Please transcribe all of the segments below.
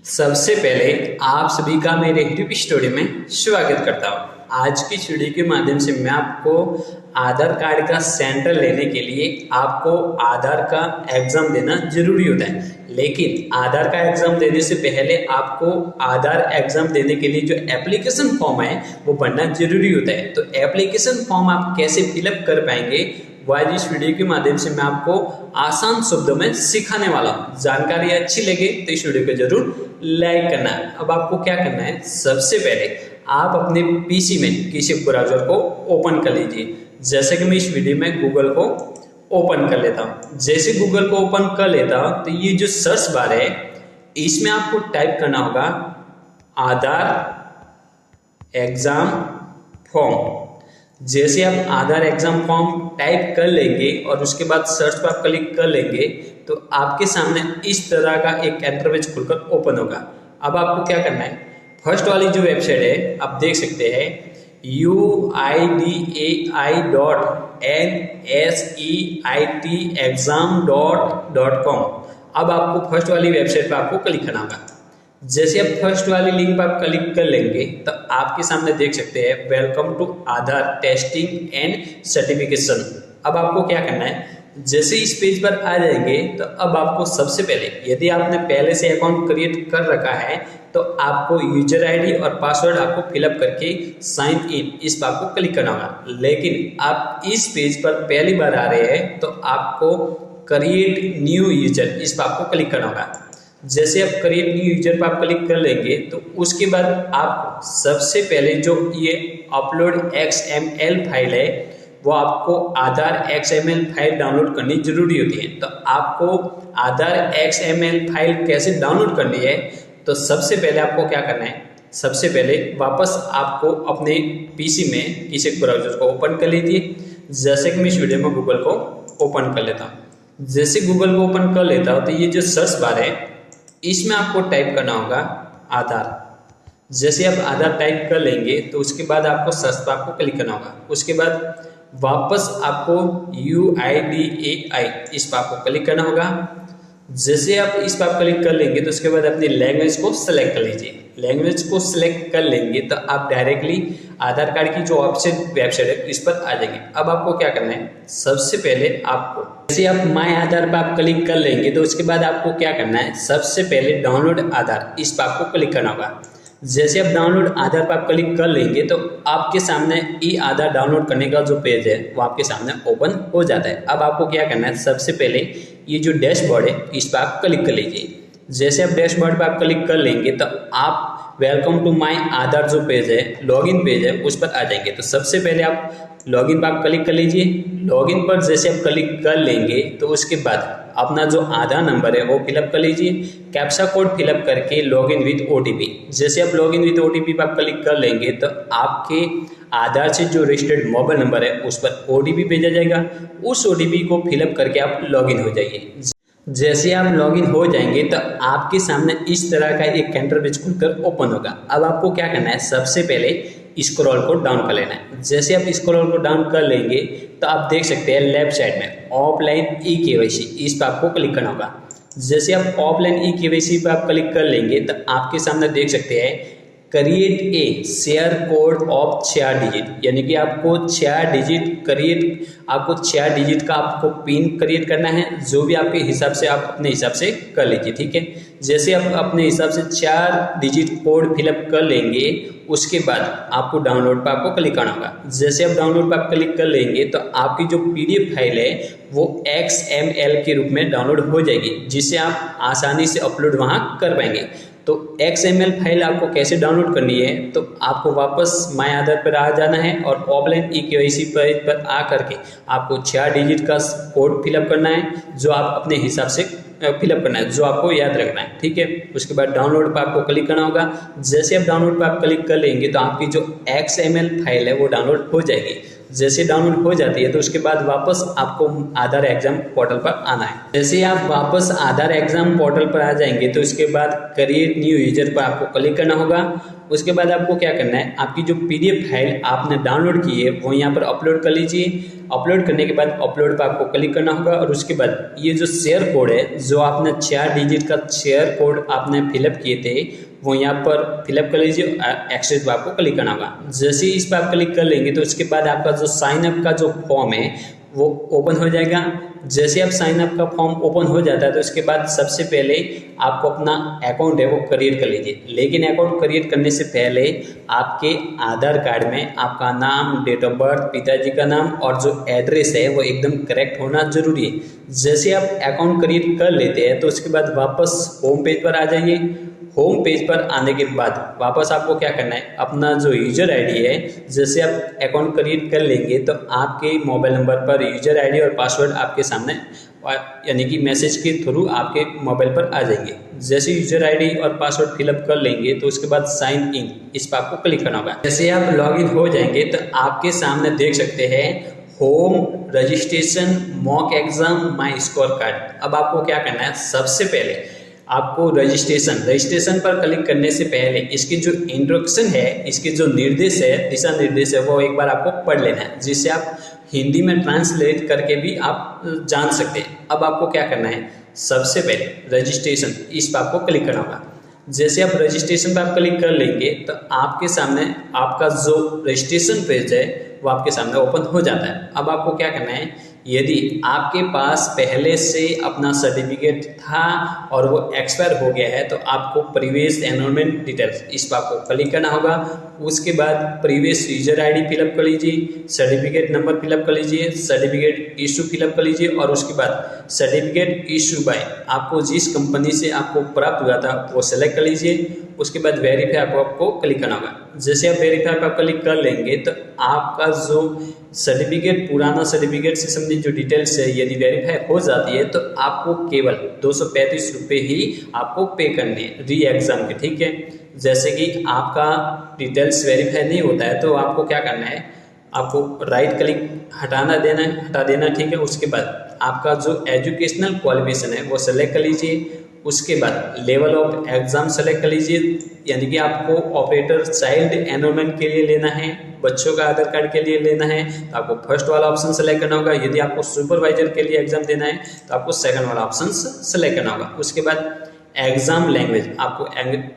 सबसे पहले आप सभी का मेरे यूट्यूब स्टूडियो में स्वागत करता हूँ। आज की वीडियो के माध्यम से मैं आपको आधार कार्ड का सेंटर लेने के लिए आपको आधार का एग्जाम देना जरूरी होता है, लेकिन आधार का एग्जाम देने से पहले आपको आधार एग्जाम देने के लिए जो एप्लीकेशन फॉर्म है वो भरना जरूरी होता है। तो एप्लीकेशन फॉर्म आप कैसे फिलअप कर पाएंगे वह इस वीडियो के माध्यम से मैं आपको आसान शब्दों में सिखाने वाला हूँ। जानकारी अच्छी लगे तो इस वीडियो को जरूर लाइक करना है। अब आपको क्या करना है, सबसे पहले आप अपने पीसी में किसी ब्राउजर को ओपन कर लीजिए। जैसे कि मैं इस वीडियो में गूगल को ओपन कर लेता हूँ। जैसे गूगल को ओपन कर लेता हूँ तो ये जो सर्च बार है इसमें आपको टाइप करना होगा आधार एग्जाम फॉर्म। जैसे आप आधार एग्जाम फॉर्म टाइप कर लेंगे और उसके बाद सर्च पर आप क्लिक कर लेंगे तो आपके सामने इस तरह का एक इंटरफेस खुलकर ओपन होगा। अब आपको क्या करना है, फर्स्ट वाली जो वेबसाइट है आप देख सकते हैं uidai.nseit.exam.com। अब आपको फर्स्ट वाली वेबसाइट पर आपको क्लिक करना होगा। जैसे आप फर्स्ट वाली लिंक पर आप क्लिक कर लेंगे तो आपके सामने देख सकते हैं welcome to Aadhaar testing and certification. अब आपको क्या करना है, जैसे इस पेज पर आ जाएंगे तो अब आपको सबसे पहले यदि आपने पहले से अकाउंट क्रिएट कर रखा है तो आपको यूजर आईडी और पासवर्ड आपको फिलअप करके साइन इन इस पर आपको क्लिक करना होगा। लेकिन आप इस पेज पर पहली बार आ रहे हैं तो आपको क्रिएट न्यू यूजर इस पर आपको क्लिक करना होगा। जैसे आप क्रिएट न्यू यूजर पर आप क्लिक कर लेंगे तो उसके बाद आपको सबसे पहले जो ये अपलोड XML फाइल है वो आपको आधार XML फाइल डाउनलोड करनी जरूरी होती है। तो आपको आधार XML फाइल कैसे डाउनलोड करनी है, तो सबसे पहले आपको क्या करना है, सबसे पहले वापस आपको अपने पीसी में किसी ब्राउजर को ओपन कर लीजिए। जैसे कि मैं इस वीडियो में गूगल को ओपन कर लेता हूँ। जैसे गूगल को ओपन कर लेता हूँ तो ये जो सर्च बार है इसमें आपको टाइप करना होगा आधार। जैसे आप आधार टाइप कर लेंगे तो उसके बाद आपको सर्च पर आपको क्लिक करना होगा। उसके बाद वापस आपको UIDAI इस पर आपको क्लिक करना होगा। जैसे आप इस पर आप क्लिक कर लेंगे तो उसके बाद अपनी लैंग्वेज को सिलेक्ट कर लीजिए। लैंग्वेज को सिलेक्ट कर लेंगे तो आप डायरेक्टली आधार कार्ड की जो ऑफिशियल वेबसाइट है इस पर आ जाएंगे। अब आपको क्या करना है, सबसे पहले आपको जैसे आप माय आधार पर आप क्लिक कर लेंगे तो उसके बाद आपको क्या करना है, सबसे पहले डाउनलोड आधार इस पर आपको क्लिक करना होगा। जैसे आप डाउनलोड आधार पर आप क्लिक कर लेंगे तो आपके सामने ई आधार डाउनलोड करने का जो पेज है वो आपके सामने ओपन हो जाता है। अब आपको क्या करना है, सबसे पहले ये जो डैशबोर्ड है इस पर आप क्लिक कर लीजिए। जैसे आप डैशबोर्ड पर आप क्लिक कर लेंगे तो आप वेलकम टू माय आधार जो पेज है लॉगिन पेज है उस पर आ जाएंगे। तो सबसे पहले आप लॉगिन पर आप क्लिक कर लीजिए। लॉगिन पर जैसे आप क्लिक कर लेंगे तो उसके बाद अपना जो आधार नंबर है वो फिलअप कर लीजिए। कैप्चा कोड फिलअप करके लॉगिन विद OTP। जैसे आप लॉगिन विद OTP पर आप क्लिक कर लेंगे तो आपके आधार से जो रजिस्टर्ड मोबाइल नंबर है उस पर OTP भेजा जाएगा। उस OTP को फिलअप करके आप लॉगिन हो जाइए। जैसे आप लॉगिन हो जाएंगे तो आपके सामने इस तरह का एक इंटरफेस खुलकर ओपन होगा। अब आपको क्या करना है, सबसे पहले स्क्रॉल को डाउन कर लेना है। जैसे आप स्क्रॉल को डाउन कर लेंगे तो आप देख सकते हैं लेफ्ट साइड में ऑफलाइन eKYC इस पर आपको क्लिक करना होगा। जैसे आप ऑफलाइन eKYC पर आप क्लिक कर लेंगे तो आपके सामने देख सकते हैं create a share code of 6 digit, यानी कि आपको 6 डिजिट आपको 6 डिजिट का आपको पिन क्रिएट करना है। जो भी आपके हिसाब से आप अपने हिसाब से कर लीजिए, ठीक है। जैसे आप अपने हिसाब से 4 डिजिट कोड फिलअप कर लेंगे उसके बाद आपको डाउनलोड पर आपको क्लिक करना होगा। जैसे आप डाउनलोड पर आप क्लिक कर लेंगे तो आपकी जो PDF फाइल है वो XML के रूप में डाउनलोड हो जाएगी, जिसे आप आसानी से अपलोड वहाँ कर पाएंगे। तो XML फाइल आपको कैसे डाउनलोड करनी है, तो आपको वापस माय आधार पर आ जाना है और ऑफलाइन eKYC पर आ करके आपको 6 डिजिट का कोड फिलअप करना है जो आप अपने हिसाब से फिलअप करना है, जो आपको याद रखना है, ठीक है। उसके बाद डाउनलोड पर आपको क्लिक करना होगा। जैसे आप डाउनलोड पर आप क्लिक कर लेंगे तो आपकी जो XML फाइल है वो डाउनलोड हो जाएगी। जैसे डाउनलोड हो जाती है तो उसके बाद वापस आपको आधार एग्जाम पोर्टल पर आना है। जैसे आप वापस आधार एग्जाम पोर्टल पर आ जाएंगे तो उसके बाद क्रिएट न्यू यूजर पर आपको क्लिक करना होगा उसके बाद आपको क्या करना है, आपकी जो PDF फाइल आपने डाउनलोड की है वो यहाँ पर अपलोड कर लीजिए। अपलोड करने के बाद अपलोड पर आपको क्लिक करना होगा और उसके बाद ये जो शेयर कोड है, जो आपने 4 डिजिट का शेयर कोड आपने फिलअप किए थे वो यहाँ पर फिलअप कर लीजिए। एक्सेस पर आपको क्लिक करना होगा। जैसे ही इस पर आप क्लिक कर लेंगे तो उसके बाद आपका जो साइन अप का जो फॉर्म है वो ओपन हो जाएगा। जैसे आप साइन अप का फॉर्म ओपन हो जाता है तो उसके बाद सबसे पहले आपको अपना अकाउंट है वो क्रिएट कर लीजिए। लेकिन अकाउंट क्रिएट करने से पहले आपके आधार कार्ड में आपका नाम, डेट ऑफ बर्थ, पिताजी का नाम और जो एड्रेस है वो एकदम करेक्ट होना जरूरी है। जैसे आप अकाउंट क्रिएट कर लेते हैं तो उसके बाद वापस होम पेज पर आ जाइए। होम पेज पर आने के बाद वापस आपको क्या करना है, अपना जो यूजर आईडी है, जैसे आप अकाउंट क्रिएट कर लेंगे तो आपके मोबाइल नंबर पर यूजर आईडी और पासवर्ड आपके सामने यानी कि मैसेज के थ्रू आपके मोबाइल पर आ जाएंगे। जैसे यूजर आईडी और पासवर्ड फिलअप कर लेंगे तो उसके बाद साइन इन, इस पर आपको क्लिक करना होगा। जैसे आप लॉग इन हो जाएंगे तो आपके सामने देख सकते हैं होम, रजिस्ट्रेशन, मॉक एग्जाम, माई स्कोर कार्ड। अब आपको क्या करना है, सबसे पहले आपको रजिस्ट्रेशन पर क्लिक करने से पहले इसकी जो इंट्रोडक्शन है, इसके जो निर्देश है, दिशा निर्देश है, वो एक बार आपको पढ़ लेना है, जिससे आप हिंदी में ट्रांसलेट करके भी आप जान सकते हैं। अब आपको क्या करना है, सबसे पहले रजिस्ट्रेशन, इस पर आपको क्लिक करना होगा। जैसे आप रजिस्ट्रेशन पर आप क्लिक कर लेंगे तो आपके सामने आपका जो रजिस्ट्रेशन पेज है वो आपके सामने ओपन हो जाता है। अब आपको क्या करना है, यदि आपके पास पहले से अपना सर्टिफिकेट था और वो एक्सपायर हो गया है तो आपको प्रीवियस एनरोलमेंट डिटेल्स, इस पर आपको क्लिक करना होगा। उसके बाद प्रीवियस यूजर आईडी फिलअप कर लीजिए, सर्टिफिकेट नंबर फिलअप कर लीजिए, सर्टिफिकेट इशू फिलअप कर लीजिए और उसके बाद सर्टिफिकेट इशू बाय आपको जिस कंपनी से आपको प्राप्त हुआ था वो सेलेक्ट कर लीजिए। उसके बाद वेरीफाई आपको क्लिक करना होगा। जैसे आप वेरीफाई पर क्लिक कर लेंगे तो आपका जो सर्टिफिकेट, पुराना सर्टिफिकेट से संबंधित जो डिटेल्स है, यदि वेरीफाई हो जाती है तो आपको केवल 235 रुपये ही आपको पे करने हैं री एग्जाम के, ठीक है। जैसे कि आपका डिटेल्स वेरीफाई नहीं होता है तो आपको क्या करना है, आपको राइट क्लिक हटा देना, ठीक है। उसके बाद आपका जो एजुकेशनल क्वालिफिकेशन है वो सेलेक्ट कर लीजिए। उसके बाद लेवल ऑफ एग्जाम सेलेक्ट कर लीजिए, यानी कि आपको ऑपरेटर चाइल्ड एनरोलमेंट के लिए लेना है, बच्चों का आधार कार्ड के लिए लेना है तो आपको फर्स्ट वाला ऑप्शन सेलेक्ट करना होगा। यदि आपको सुपरवाइजर के लिए एग्जाम देना है तो आपको सेकंड वाला ऑप्शन सेलेक्ट करना होगा। उसके बाद एग्जाम लैंग्वेज, आपको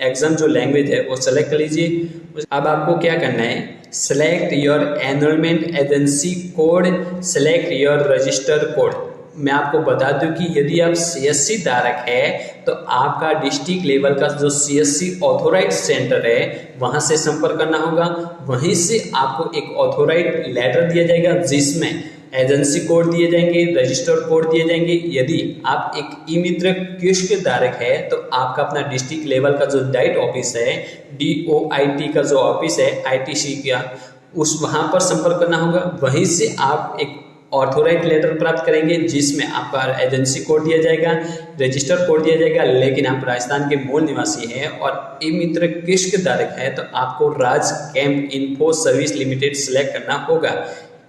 एग्जाम जो लैंग्वेज है वो सेलेक्ट कर लीजिए। अब आपको क्या करना है, select your enrolment agency code, select your register code. मैं आपको बता दूं कि यदि आप CSC धारक है तो आपका डिस्ट्रिक्ट लेवल का जो CSC ऑथोराइज सेंटर है वहां से संपर्क करना होगा। वहीं से आपको एक ऑथोराइज लेटर दिया जाएगा जिसमें एजेंसी कोड दिए जाएंगे, रजिस्टर कोड दिए जाएंगे। यदि आप एक ई-मित्र कियोस्क धारक है तो आपका अपना डिस्ट्रिक्ट लेवल का जो डाइट ऑफिस है, DOIT का जो ऑफिस है ITC का, उस वहां पर संपर्क करना होगा। वहीं से आप एक ऑथोराइज लेटर प्राप्त करेंगे जिसमें आपका एजेंसी कोड दिया जाएगा, रजिस्टर कोड दिया जाएगा। लेकिन आप राजस्थान के मूल निवासी हैं और ई-मित्र कियोस्क धारक है तो आपको Raj comp info service limited select करना होगा।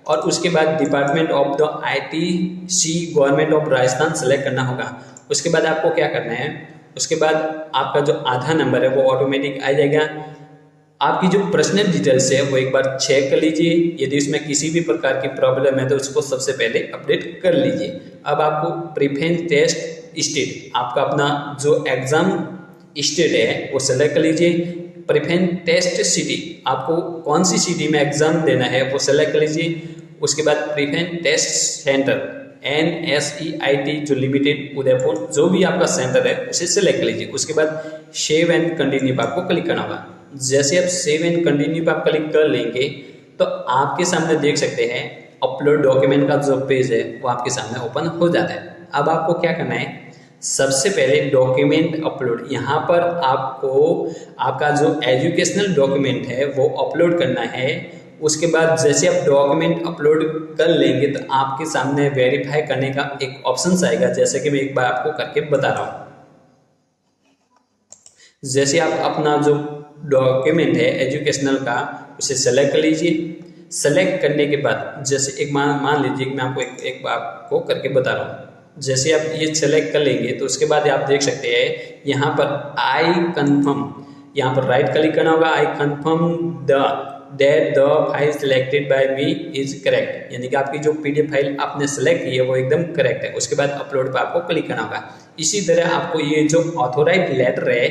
और उसके बाद department of the ITC government of Rajasthan select करना होगा। उसके बाद आपको क्या करना है, उसके बाद आपका जो आधार नंबर है वो ऑटोमेटिक आ जाएगा। आपकी जो पर्सनल डिटेल्स है वो एक बार चेक कर लीजिए, यदि उसमें किसी भी प्रकार की प्रॉब्लम है तो उसको सबसे पहले अपडेट कर लीजिए। अब आपको प्रीफरेंस टेस्ट स्टेट, आपका अपना जो एग्जाम स्टेट है वो सेलेक्ट कर लीजिए। प्रीफरेंस टेस्ट सिटी, आपको कौन सी सिटी में एग्जाम देना है वो सेलेक्ट कर लीजिए। उसके बाद प्रीफरेंस टेस्ट सेंटर NSEIT जो लिमिटेड उदयपुर, जो भी आपका सेंटर है उसे सेलेक्ट कर लीजिए। उसके बाद सेव एंड कंटिन्यू पर आपको क्लिक करना होगा। जैसे आप सेव एंड कंटिन्यू पर आप क्लिक कर लेंगे तो आपके सामने देख सकते हैं अपलोड डॉक्यूमेंट का जो पेज है वो आपके सामने ओपन हो जाता है। अब आपको क्या करना है, सबसे पहले डॉक्यूमेंट अपलोड, यहाँ पर आपको आपका जो एजुकेशनल डॉक्यूमेंट है वो अपलोड करना है। उसके बाद जैसे आप डॉक्यूमेंट अपलोड कर लेंगे तो आपके सामने वेरीफाई करने का एक ऑप्शन आएगा, जैसे कि मैं एक बार आपको करके बता रहा हूँ। जैसे आप अपना जो डॉक्यूमेंट है एजुकेशनल का उसे सेलेक्ट कर लीजिए। सेलेक्ट करने के बाद जैसे एक मान लीजिए कि मैं आपको एक बार आपको करके बता रहा हूँ। जैसे आप ये सेलेक्ट कर लेंगे तो उसके बाद आप देख सकते हैं यहाँ पर आई कन्फर्म, यहाँ पर राइट क्लिक करना होगा। I confirm that the file selected by me is correct, यानी कि आपकी जो पीडीएफ फाइल आपने सेलेक्ट की है वो एकदम करेक्ट है। उसके बाद अपलोड पर आपको क्लिक करना होगा। इसी तरह आपको ये जो ऑथोराइज लेटर है,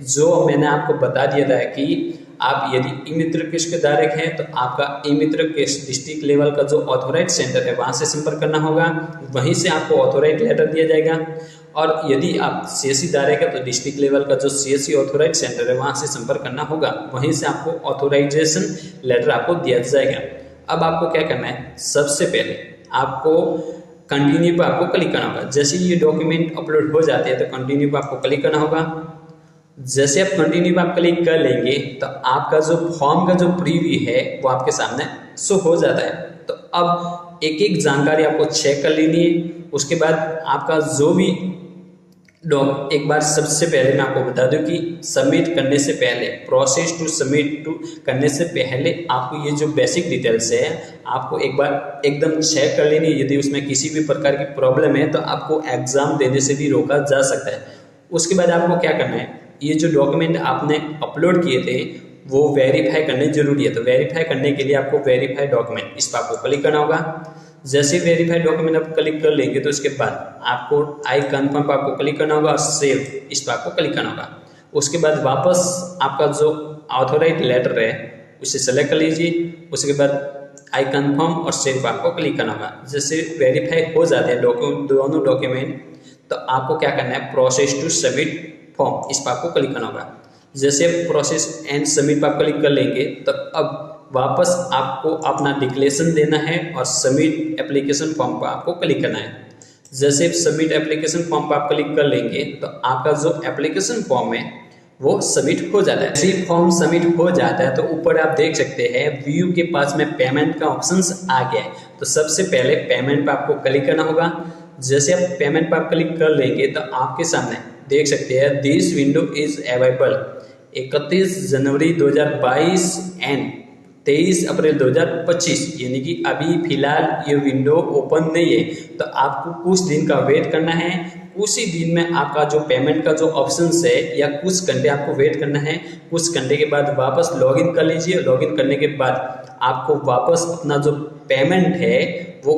जो मैंने आपको बता दिया था कि आप यदि ई मित्र कृषि के धारक हैं तो आपका ई मित्र कृषि डिस्ट्रिक्ट लेवल का जो ऑथोराइज सेंटर है वहां से संपर्क करना होगा, वहीं से आपको ऑथोराइज लेटर दिया जाएगा। और यदि आप सीएससी धारक है तो डिस्ट्रिक्ट लेवल का जो सीएससी ऑथोराइज सेंटर है वहां से संपर्क करना होगा, वहीं से आपको ऑथोराइजेशन लेटर आपको दिया जाएगा। अब आपको क्या करना है, सबसे पहले आपको कंटिन्यू पर आपको क्लिक करना होगा। जैसे ये डॉक्यूमेंट अपलोड हो जाते हैं तो कंटिन्यू पर आपको क्लिक करना होगा। जैसे आप कंटिन्यू पर आप क्लिक कर लेंगे तो आपका जो फॉर्म का जो प्रीव्यू है वो आपके सामने शो हो जाता है। तो अब एक एक जानकारी आपको चेक कर लेनी है। उसके बाद आपका जो भी एक बार सबसे पहले मैं आपको बता दूं कि सबमिट करने से पहले, प्रोसेस टू सबमिट टू करने से पहले आपको ये जो बेसिक डिटेल्स है आपको एक बार एकदम चेक कर लेनी है। यदि उसमें किसी भी प्रकार की प्रॉब्लम है तो आपको एग्जाम देने से भी रोका जा सकता है। उसके बाद आपको क्या करना है, ये जो डॉक्यूमेंट आपने अपलोड किए थे वो वेरीफाई करने जरूरी है। तो वेरीफाई करने के लिए आपको वेरीफाई डॉक्यूमेंट इस पर आपको क्लिक करना होगा। जैसे वेरीफाई डॉक्यूमेंट आप क्लिक कर लेंगे तो उसके बाद आपको आई कन्फर्म पर आपको क्लिक करना होगा और सेव इस पर आपको क्लिक करना होगा। उसके बाद वापस आपका जो ऑथोराइज लेटर है उसे सेलेक्ट कर लीजिए। उसके बाद आई कन्फर्म और सेव पर आपको क्लिक करना होगा। जैसे वेरीफाई हो जाते हैं दोनों डॉक्यूमेंट तो आपको क्या करना है, प्रोसेस टू सबमिट फॉर्म इस पर आपको क्लिक करना होगा। जैसे प्रोसेस एंड सबमिट पर आप क्लिक कर लेंगे तो अब वापस आपको अपना डिक्लेरेशन देना है और सबमिट एप्लीकेशन फॉर्म पर आपको क्लिक करना है। जैसे सबमिट एप्लीकेशन फॉर्म पर आप क्लिक कर लेंगे तो आपका जो एप्लीकेशन फॉर्म है वो सबमिट हो जाता है। जैसे फॉर्म सबमिट हो जाता है तो ऊपर आप देख सकते हैं व्यू के पास में पेमेंट का ऑप्शन आ गया है। तो सबसे पहले पेमेंट पर आपको क्लिक करना होगा। जैसे आप पेमेंट पर आप क्लिक कर लेंगे तो आपके सामने देख सकते हैं this window is available 31 January 2022 and 23 अप्रैल 2025, यानी कि अभी फिलहाल ये विंडो ओपन नहीं है। तो आपको कुछ दिन का वेट करना है। कुछ ही दिन में आपका जो पेमेंट का जो ऑप्शन है या कुछ घंटे आपको वेट करना है। कुछ घंटे के बाद वापस लॉगिन कर लीजिए। लॉगिन करने के बाद आपको वापस अपना जो पेमेंट है वो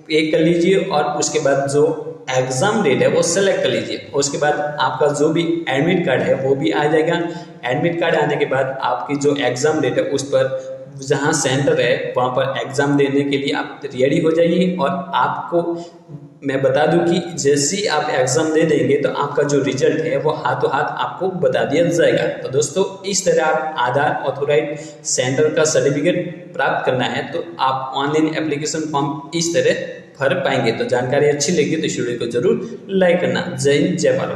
पे कर लीजिए और उसके बाद जो एग्जाम डेट है वो सेलेक्ट कर लीजिए। उसके बाद आपका जो भी एडमिट कार्ड है वो भी आ जाएगा। एडमिट कार्ड आने के बाद आपकी जो एग्जाम डेट है उस पर जहाँ सेंटर है वहाँ पर एग्जाम देने के लिए आप रेडी हो जाइए। और आपको मैं बता दूं कि जैसे ही आप एग्जाम दे देंगे तो आपका जो रिजल्ट है वो हाथों हाथ आपको बता दिया जाएगा। तो दोस्तों इस तरह आप आधार ऑथोराइज सेंटर का सर्टिफिकेट प्राप्त करना है तो आप ऑनलाइन एप्लीकेशन फॉर्म इस तरह भर पाएंगे। तो जानकारी अच्छी लगी तो इस वीडियो को जरूर लाइक करना। जय हिंद, जय भारत।